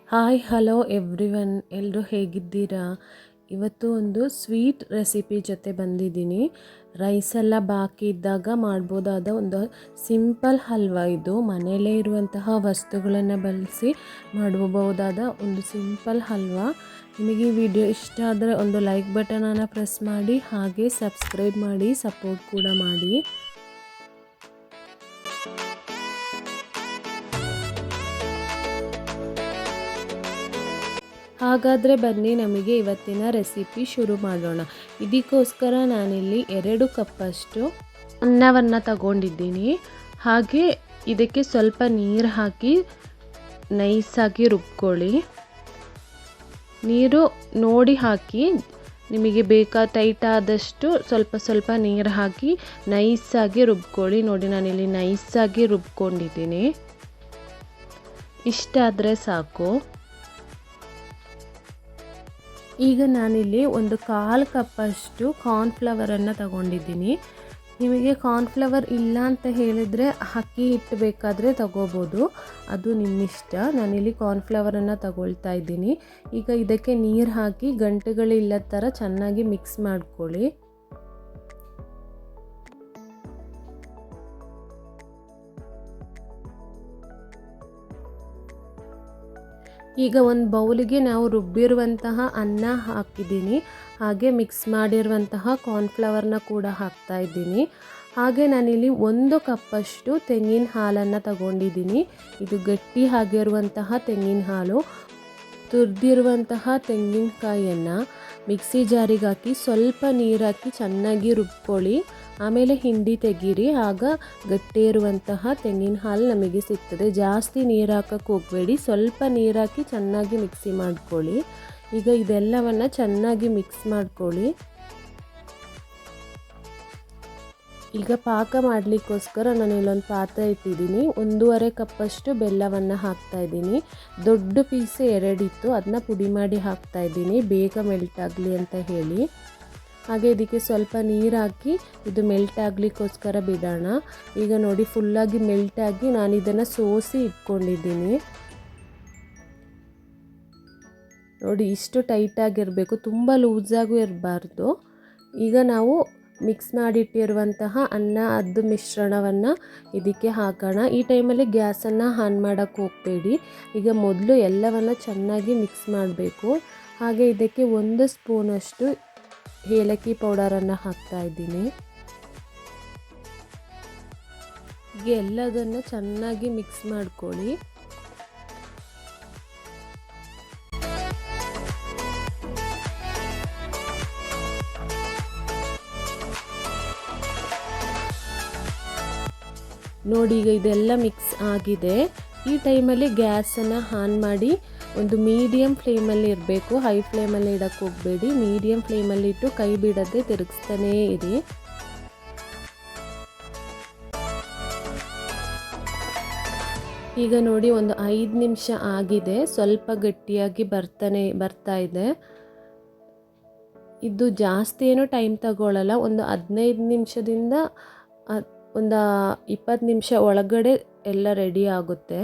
Hi hello everyone, ಎಲ್ಲರೂ ಹೇಗಿದ್ದೀರಾ? ಇವತ್ತು ಒಂದು ಸ್ವೀಟ್ ರೆಸಿಪಿ ಜೊತೆ ಬಂದಿದ್ದೀನಿ. ರೈಸೆಲ್ಲ ಬಾಕಿ ಇದ್ದಾಗ ಮಾಡ್ಬೋದಾದ ಒಂದು ಸಿಂಪಲ್ ಹಲ್ವಾ. ಇದು ಮನೆಯಲ್ಲೇ ಇರುವಂತಹ ವಸ್ತುಗಳನ್ನು ಬಳಸಿ ಮಾಡಬಹುದಾದ ಒಂದು ಸಿಂಪಲ್ ಹಲ್ವಾ. ನಿಮಗೆ ಈ ವಿಡಿಯೋ ಇಷ್ಟ ಆದರೆ ಒಂದು ಲೈಕ್ ಬಟನನ್ನು ಪ್ರೆಸ್ ಮಾಡಿ, ಹಾಗೆ ಸಬ್ಸ್ಕ್ರೈಬ್ ಮಾಡಿ, ಸಪೋರ್ಟ್ ಕೂಡ ಮಾಡಿ. ಹಾಗಾದರೆ ಬನ್ನಿ ನಮಗೆ ಇವತ್ತಿನ ರೆಸಿಪಿ ಶುರು ಮಾಡೋಣ. ಇದಕ್ಕೋಸ್ಕರ ನಾನಿಲ್ಲಿ 2 ಕಪ್ಪಷ್ಟು ಅನ್ನವನ್ನು ತಗೊಂಡಿದ್ದೀನಿ. ಹಾಗೆ ಇದಕ್ಕೆ ಸ್ವಲ್ಪ ನೀರು ಹಾಕಿ ನೈಸಾಗಿ ರುಬ್ಕೊಳ್ಳಿ. ನೀರು ನೋಡಿ ಹಾಕಿ, ನಿಮಗೆ ಟೈಟ್ ಆದಷ್ಟು ಸ್ವಲ್ಪ ನೀರು ಹಾಕಿ ನೈಸಾಗಿ ರುಬ್ಕೊಳ್ಳಿ. ನೋಡಿ, ನಾನಿಲ್ಲಿ ನೈಸಾಗಿ ರುಬ್ಕೊಂಡಿದ್ದೀನಿ. ಇಷ್ಟಾದರೆ ಸಾಕು. ಈಗ ನಾನಿಲ್ಲಿ ಒಂದು 1/4 ಕಪ್ಪಷ್ಟು ಕಾರ್ನ್ಫ್ಲವರನ್ನು ತಗೊಂಡಿದ್ದೀನಿ. ನಿಮಗೆ ಕಾರ್ನ್ಫ್ಲವರ್ ಇಲ್ಲ ಅಂತ ಹೇಳಿದರೆ ಅಕ್ಕಿ ಹಿಟ್ಟು ಬೇಕಾದರೆ ತಗೋಬೋದು, ಅದು ನಿಮ್ಮಿಷ್ಟ. ನಾನಿಲ್ಲಿ ಕಾರ್ನ್ಫ್ಲವರನ್ನು ತಗೊಳ್ತಾ ಇದ್ದೀನಿ. ಈಗ ಇದಕ್ಕೆ ನೀರು ಹಾಕಿ ಗಂಟುಗಳಿಲ್ಲದ ಥರ ಚೆನ್ನಾಗಿ ಮಿಕ್ಸ್ ಮಾಡ್ಕೊಳ್ಳಿ. ಈಗ ಒಂದು ಬೌಲಿಗೆ ನಾವು ರುಬ್ಬಿರುವಂತಹ ಅನ್ನ ಹಾಕಿದ್ದೀನಿ, ಹಾಗೆ ಮಿಕ್ಸ್ ಮಾಡಿರುವಂತಹ ಕಾರ್ನ್ಫ್ಲವರ್ನ ಕೂಡ ಹಾಕ್ತಾ ಇದ್ದೀನಿ. ಹಾಗೆ ನಾನಿಲ್ಲಿ 1 ಕಪ್ಪಷ್ಟು ತೆಂಗಿನ ಹಾಲನ್ನು ತಗೊಂಡಿದ್ದೀನಿ. ಇದು ಗಟ್ಟಿ ಆಗಿರುವಂತಹ ತೆಂಗಿನ ಹಾಲು. ತುರಿದಿರುವಂತಹ ತೆಂಗಿನಕಾಯಿಯನ್ನು ಮಿಕ್ಸಿ ಜಾರಿಗೆ ಹಾಕಿ ಸ್ವಲ್ಪ ನೀರು ಹಾಕಿ ಚೆನ್ನಾಗಿ ರುಬ್ಕೊಳ್ಳಿ. ಆಮೇಲೆ ಹಿಂಡಿ ತೆಗೀರಿ, ಆಗ ಗಟ್ಟಿ ಇರುವಂತಹ ತೆಂಗಿನ ಹಾಲು ನಮಗೆ ಸಿಗ್ತದೆ. ಜಾಸ್ತಿ ನೀರು ಹಾಕಕ್ಕೆ ಹೋಗಬೇಡಿ, ಸ್ವಲ್ಪ ನೀರು ಹಾಕಿ ಚೆನ್ನಾಗಿ ಮಿಕ್ಸಿ ಮಾಡ್ಕೊಳ್ಳಿ. ಈಗ ಇದೆಲ್ಲವನ್ನು ಚೆನ್ನಾಗಿ ಮಿಕ್ಸ್ ಮಾಡ್ಕೊಳ್ಳಿ. ಈಗ ಪಾಕ ಮಾಡಲಿಕ್ಕೋಸ್ಕರ ನಾನು ಇಲ್ಲೊಂದು ಪಾತ್ರೆ ಇಟ್ಟಿದ್ದೀನಿ. 1.5 ಕಪ್ಪಷ್ಟು ಬೆಲ್ಲವನ್ನು ಹಾಕ್ತಾ ಇದ್ದೀನಿ. ದೊಡ್ಡ ಪೀಸ್ 2 ಇತ್ತು, ಅದನ್ನ ಪುಡಿ ಮಾಡಿ ಹಾಕ್ತಾ ಇದ್ದೀನಿ, ಬೇಗ ಮೆಲ್ಟ್ ಆಗಲಿ ಅಂತ ಹೇಳಿ. ಹಾಗೆ ಇದಕ್ಕೆ ಸ್ವಲ್ಪ ನೀರು ಹಾಕಿ ಇದು ಮೆಲ್ಟ್ ಆಗಲಿಕ್ಕೋಸ್ಕರ ಬಿಡೋಣ. ಈಗ ನೋಡಿ, ಫುಲ್ಲಾಗಿ ಮೆಲ್ಟ್ ಆಗಿ ನಾನು ಇದನ್ನು ಸೋಸಿ ಇಟ್ಕೊಂಡಿದ್ದೀನಿ. ನೋಡಿ, ಇಷ್ಟು ಟೈಟಾಗಿರಬೇಕು, ತುಂಬ ಲೂಸಾಗೂ ಇರಬಾರ್ದು. ಈಗ ನಾವು ಮಿಕ್ಸ್ ಮಾಡಿಟ್ಟಿರುವಂತಹ ಅದ್ದು ಮಿಶ್ರಣವನ್ನು ಇದಕ್ಕೆ ಹಾಕೋಣ. ಈ ಟೈಮಲ್ಲಿ ಗ್ಯಾಸನ್ನು ಆನ್ ಮಾಡೋಕ್ಕೆ ಹೋಗಬೇಡಿ. ಈಗ ಮೊದಲು ಎಲ್ಲವನ್ನು ಚೆನ್ನಾಗಿ ಮಿಕ್ಸ್ ಮಾಡಬೇಕು. ಹಾಗೆ ಇದಕ್ಕೆ 1 ಸ್ಪೂನಷ್ಟು ಏಲಕ್ಕಿ ಪೌಡರನ್ನು ಹಾಕ್ತಾ ಇದ್ದೀನಿ. ಈಗ ಎಲ್ಲದನ್ನು ಚೆನ್ನಾಗಿ ಮಿಕ್ಸ್ ಮಾಡ್ಕೊಳ್ಳಿ. ನೋಡಿ, ಈಗ ಇದೆಲ್ಲ ಮಿಕ್ಸ್ ಆಗಿದೆ. ಈ ಟೈಮಲ್ಲಿ ಗ್ಯಾಸನ್ನು ಆನ್ ಮಾಡಿ ಒಂದು ಮೀಡಿಯಮ್ ಫ್ಲೇಮಲ್ಲಿ ಇರಬೇಕು, ಹೈ ಫ್ಲೇಮಲ್ಲಿ ಇಡಕ್ಕೆ ಹೋಗಬೇಡಿ. ಮೀಡಿಯಮ್ ಫ್ಲೇಮಲ್ಲಿ ಇಟ್ಟು ಕೈ ಬಿಡದೆ ತಿರುಗಿಸ್ತಾನೇ ಇರಿ. ಈಗ ನೋಡಿ, ಒಂದು 5 ನಿಮಿಷ ಆಗಿದೆ. ಸ್ವಲ್ಪ ಗಟ್ಟಿಯಾಗಿ ಬರ್ತಾ ಇದೆ. ಇದು ಜಾಸ್ತಿ ಏನೋ ಟೈಮ್ ತಗೊಳ್ಳಲ್ಲ, ಒಂದು 15 ನಿಮಿಷದಿಂದ ಒಂದು 20 ನಿಮಿಷ ಒಳಗಡೆ ಎಲ್ಲ ರೆಡಿ ಆಗುತ್ತೆ.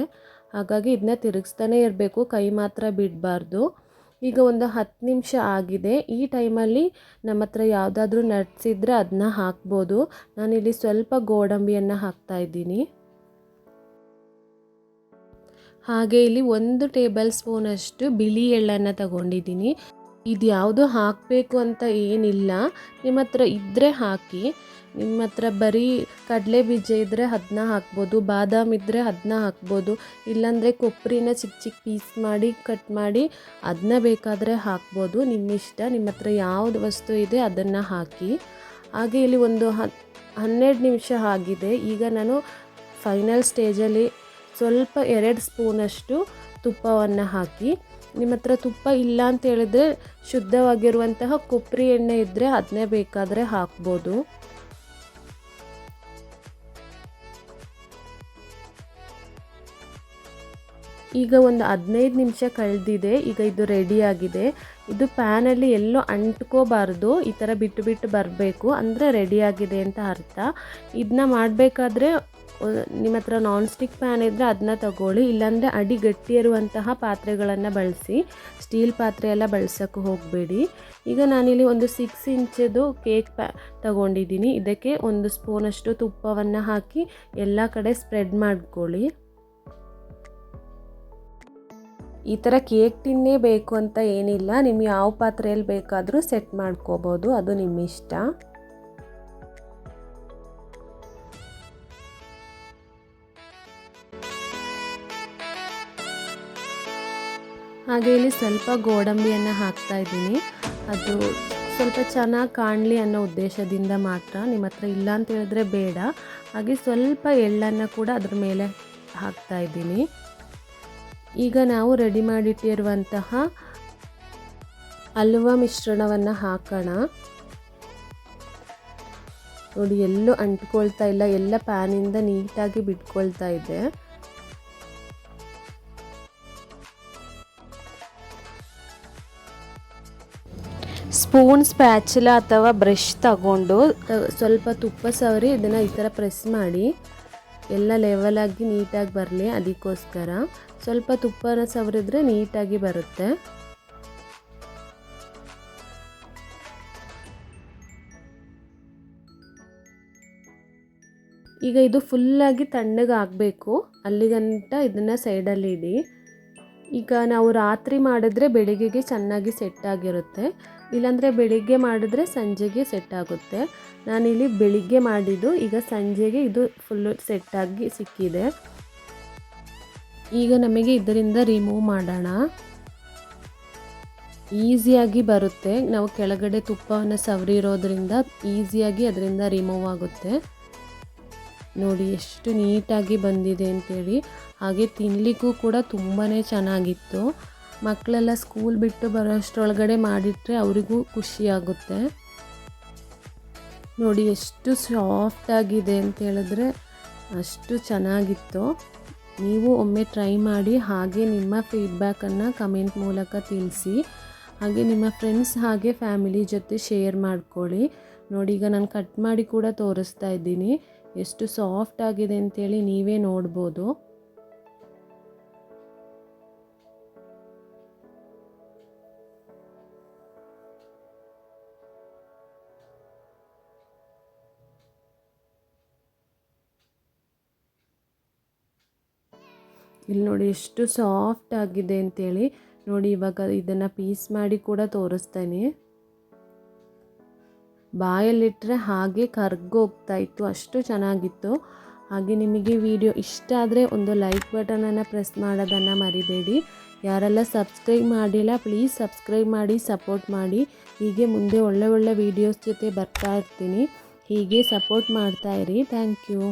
ಹಾಗಾಗಿ ಇದನ್ನ ತಿರುಗಿಸ್ತಾನೆ ಇರಬೇಕು, ಕೈ ಮಾತ್ರ ಬಿಡಬಾರ್ದು. ಈಗ ಒಂದು 10 ನಿಮಿಷ ಆಗಿದೆ. ಈ ಟೈಮಲ್ಲಿ ನಮ್ಮ ಹತ್ರ ಯಾವುದಾದ್ರೂ ನಟ್ಸ್ ಇದ್ದರೆ ಅದನ್ನ ಹಾಕ್ಬೋದು. ನಾನಿಲ್ಲಿ ಸ್ವಲ್ಪ ಗೋಡಂಬಿಯನ್ನು ಹಾಕ್ತಾ ಇದ್ದೀನಿ. ಹಾಗೆ ಇಲ್ಲಿ 1 ಟೇಬಲ್ ಸ್ಪೂನಷ್ಟು ಬಿಳಿ ಎಳ್ಳನ್ನು ತಗೊಂಡಿದ್ದೀನಿ. ಇದು ಯಾವುದು ಹಾಕಬೇಕು ಅಂತ ಏನಿಲ್ಲ, ನಿಮ್ಮ ಹತ್ರ ಇದ್ದರೆ ಹಾಕಿ. ನಿಮ್ಮ ಹತ್ರ ಬರೀ ಕಡಲೆ ಬೀಜ ಇದ್ದರೆ ಅದನ್ನ ಹಾಕ್ಬೋದು, ಬಾದಾಮ್ ಇದ್ದರೆ ಅದನ್ನ ಹಾಕ್ಬೋದು, ಇಲ್ಲಾಂದರೆ ಕೊಬ್ಬರಿನ ಚಿಕ್ಕ ಪೀಸ್ ಮಾಡಿ ಕಟ್ ಮಾಡಿ ಅದನ್ನ ಬೇಕಾದರೆ ಹಾಕ್ಬೋದು, ನಿಮ್ಮ ಇಷ್ಟ. ನಿಮ್ಮ ಹತ್ರ ಯಾವುದು ವಸ್ತು ಇದೆ ಅದನ್ನು ಹಾಕಿ. ಹಾಗೆ ಇಲ್ಲಿ ಒಂದು 12 ನಿಮಿಷ ಆಗಿದೆ. ಈಗ ನಾನು ಫೈನಲ್ ಸ್ಟೇಜಲ್ಲಿ ಸ್ವಲ್ಪ 2 ಸ್ಪೂನಷ್ಟು ತುಪ್ಪವನ್ನು ಹಾಕಿ. ನಿಮ್ಮ ಹತ್ರ ತುಪ್ಪ ಇಲ್ಲ ಅಂತ ಹೇಳಿದ್ರೆ ಶುದ್ಧವಾಗಿರುವಂತಹ ಕೊಬ್ಬರಿ ಎಣ್ಣೆ ಇದ್ದರೆ ಅದನ್ನೇ ಬೇಕಾದರೆ ಹಾಕ್ಬೋದು. ಈಗ ಒಂದು 15 ನಿಮಿಷ ಕಳೆದಿದೆ. ಈಗ ಇದು ರೆಡಿಯಾಗಿದೆ. ಇದು ಪ್ಯಾನಲ್ಲಿ ಎಲ್ಲೋ ಅಂಟ್ಕೋಬಾರ್ದು, ಈ ಥರ ಬಿಟ್ಟು ಬರಬೇಕು, ಅಂದರೆ ರೆಡಿಯಾಗಿದೆ ಅಂತ ಅರ್ಥ. ಇದನ್ನ ಮಾಡಬೇಕಾದ್ರೆ ನಿಮ್ಮ ಹತ್ರ ನಾನ್ ಸ್ಟಿಕ್ ಪ್ಯಾನ್ ಇದ್ದರೆ ಅದನ್ನ ತಗೊಳ್ಳಿ, ಇಲ್ಲಾಂದರೆ ಅಡಿ ಗಟ್ಟಿ ಇರುವಂತಹ ಪಾತ್ರೆಗಳನ್ನು ಬಳಸಿ. ಸ್ಟೀಲ್ ಪಾತ್ರೆ ಎಲ್ಲ ಬಳಸೋಕ್ಕೆ ಹೋಗಬೇಡಿ. ಈಗ ನಾನಿಲ್ಲಿ ಒಂದು 6 ಇಂಚದು ಕೇಕ್ ತಗೊಂಡಿದ್ದೀನಿ. ಇದಕ್ಕೆ 1 ಸ್ಪೂನಷ್ಟು ತುಪ್ಪವನ್ನು ಹಾಕಿ ಎಲ್ಲ ಕಡೆ ಸ್ಪ್ರೆಡ್ ಮಾಡ್ಕೊಳ್ಳಿ. ಈ ಥರ ಕೇಕ್ ಟಿನ್ನೇ ಬೇಕು ಅಂತ ಏನಿಲ್ಲ, ನಿಮ್ಗೆ ಯಾವ ಪಾತ್ರೆಯಲ್ಲಿ ಬೇಕಾದರೂ ಸೆಟ್ ಮಾಡ್ಕೋಬೋದು, ಅದು ನಿಮ್ಮ ಇಷ್ಟ. ಹಾಗೆ ಇಲ್ಲಿ ಸ್ವಲ್ಪ ಗೋಡಂಬಿಯನ್ನು ಹಾಕ್ತಾ ಇದ್ದೀನಿ. ಅದು ಸ್ವಲ್ಪ ಚೆನ್ನಾಗಿ ಕಾಣಲಿ ಅನ್ನೋ ಉದ್ದೇಶದಿಂದ ಮಾತ್ರ, ನಿಮ್ಮ ಹತ್ರ ಇಲ್ಲ ಅಂತ ಹೇಳಿದ್ರೆ ಬೇಡ. ಹಾಗೆ ಸ್ವಲ್ಪ ಎಳ್ಳನ್ನು ಕೂಡ ಅದ್ರ ಮೇಲೆ ಹಾಕ್ತಾ ಇದ್ದೀನಿ. ಈಗ ನಾವು ರೆಡಿ ಮಾಡಿಟ್ಟಿರುವಂತಹ ಹಲ್ವಾ ಮಿಶ್ರಣವನ್ನು ಹಾಕೋಣ. ನೋಡಿ, ಎಲ್ಲೂ ಅಂಟ್ಕೊಳ್ತಾ ಇಲ್ಲ, ಎಲ್ಲ ಪ್ಯಾನಿಂದ ನೀಟಾಗಿ ಬಿಟ್ಕೊಳ್ತಾ ಇದೆ. ಸ್ಪೂನ್, ಸ್ಪ್ಯಾಚುಲ ಅಥವಾ ಬ್ರಷ್ ತಗೊಂಡು ಸ್ವಲ್ಪ ತುಪ್ಪ ಸವರಿ ಇದನ್ನು ಈ ಥರ ಪ್ರೆಸ್ ಮಾಡಿ ಎಲ್ಲ ಲೆವೆಲಾಗಿ ನೀಟಾಗಿ ಬರಲಿ. ಅದಕ್ಕೋಸ್ಕರ ಸ್ವಲ್ಪ ತುಪ್ಪನ ಸವರಿದ್ರೆ ನೀಟಾಗಿ ಬರುತ್ತೆ. ಈಗ ಇದು ಫುಲ್ಲಾಗಿ ತಣ್ಣಗೆ ಆಗಬೇಕು, ಅಲ್ಲಿಗಂಟ ಇದನ್ನು ಸೈಡಲ್ಲಿ ಇಡಿ. ಈಗ ನಾವು ರಾತ್ರಿ ಮಾಡಿದ್ರೆ ಬೆಳಿಗ್ಗೆಗೆ ಚೆನ್ನಾಗಿ ಸೆಟ್ ಆಗಿರುತ್ತೆ, ಇಲ್ಲಾಂದರೆ ಬೆಳಿಗ್ಗೆ ಮಾಡಿದ್ರೆ ಸಂಜೆಗೆ ಸೆಟ್ ಆಗುತ್ತೆ. ನಾನಿಲ್ಲಿ ಬೆಳಿಗ್ಗೆ ಮಾಡಿದ್ದು, ಈಗ ಸಂಜೆಗೆ ಇದು ಫುಲ್ಲು ಸೆಟ್ಟಾಗಿ ಸಿಕ್ಕಿದೆ. ಈಗ ನಮಗೆ ಇದರಿಂದ ರಿಮೂವ್ ಮಾಡೋಣ. ಈಸಿಯಾಗಿ ಬರುತ್ತೆ, ನಾವು ಕೆಳಗಡೆ ತುಪ್ಪವನ್ನು ಸವರಿರೋದ್ರಿಂದ ಈಸಿಯಾಗಿ ಅದರಿಂದ ರಿಮೂವ್ ಆಗುತ್ತೆ. ನೋಡಿ ಎಷ್ಟು ನೀಟಾಗಿ ಬಂದಿದೆ ಅಂತೇಳಿ. ಹಾಗೆ ತಿನ್ನಲಿಕ್ಕೂ ಕೂಡ ತುಂಬಾ ಚೆನ್ನಾಗಿತ್ತು. ಮಕ್ಕಳೆಲ್ಲ ಸ್ಕೂಲ್ ಬಿಟ್ಟು ಬರೋಷ್ಟರೊಳಗಡೆ ಮಾಡಿಟ್ರೆ ಅವರಿಗೂ ಖುಷಿಯಾಗುತ್ತೆ. ನೋಡಿ ಎಷ್ಟು ಸಾಫ್ಟಾಗಿದೆ ಅಂತ ಹೇಳಿದ್ರೆ ಅಷ್ಟು ಚೆನ್ನಾಗಿತ್ತು. ನೀವು ಒಮ್ಮೆ ಟ್ರೈ ಮಾಡಿ, ಹಾಗೆ ನಿಮ್ಮ ಫೀಡ್ಬ್ಯಾಕನ್ನು ಕಮೆಂಟ್ ಮೂಲಕ ತಿಳಿಸಿ. ಹಾಗೆ ನಿಮ್ಮ ಫ್ರೆಂಡ್ಸ್ ಹಾಗೆ ಫ್ಯಾಮಿಲಿ ಜೊತೆ ಶೇರ್ ಮಾಡ್ಕೊಳ್ಳಿ. ನೋಡಿ, ಈಗ ನಾನು ಕಟ್ ಮಾಡಿ ಕೂಡ ತೋರಿಸ್ತಾ ಇದ್ದೀನಿ, ಎಷ್ಟು ಸಾಫ್ಟ್ ಆಗಿದೆ ಅಂತೇಳಿ ನೀವೇ ನೋಡ್ಬೋದು. ಇಲ್ಲಿ ನೋಡಿ ಎಷ್ಟು ಸಾಫ್ಟ್ ಆಗಿದೆ ಅಂತೇಳಿ. ನೋಡಿ, ಇವಾಗ ಇದನ್ನು ಪೀಸ್ ಮಾಡಿ ಕೂಡ ತೋರಿಸ್ತೇನೆ. ಬಾಯಲ್ಲಿಟ್ಟರೆ ಹಾಗೆ ಕರ್ಗೋಗ್ತಾ ಇತ್ತು, ಅಷ್ಟು ಚೆನ್ನಾಗಿತ್ತು. ಹಾಗೆ ನಿಮಗೆ ವಿಡಿಯೋ ಇಷ್ಟ ಆದರೆ ಒಂದು ಲೈಕ್ ಬಟನನ್ನು ಪ್ರೆಸ್ ಮಾಡೋದನ್ನು ಮರಿಬೇಡಿ. ಯಾರೆಲ್ಲ ಸಬ್ಸ್ಕ್ರೈಬ್ ಮಾಡಿಲ್ಲ ಪ್ಲೀಸ್ ಸಬ್ಸ್ಕ್ರೈಬ್ ಮಾಡಿ, ಸಪೋರ್ಟ್ ಮಾಡಿ. ಹೀಗೆ ಮುಂದೆ ಒಳ್ಳೆ ಒಳ್ಳೆ ವೀಡಿಯೋಸ್ ಜೊತೆ ಬರ್ತಾ ಇರ್ತೀನಿ. ಹೀಗೆ ಸಪೋರ್ಟ್ ಮಾಡ್ತಾಯಿರಿ. Thank you.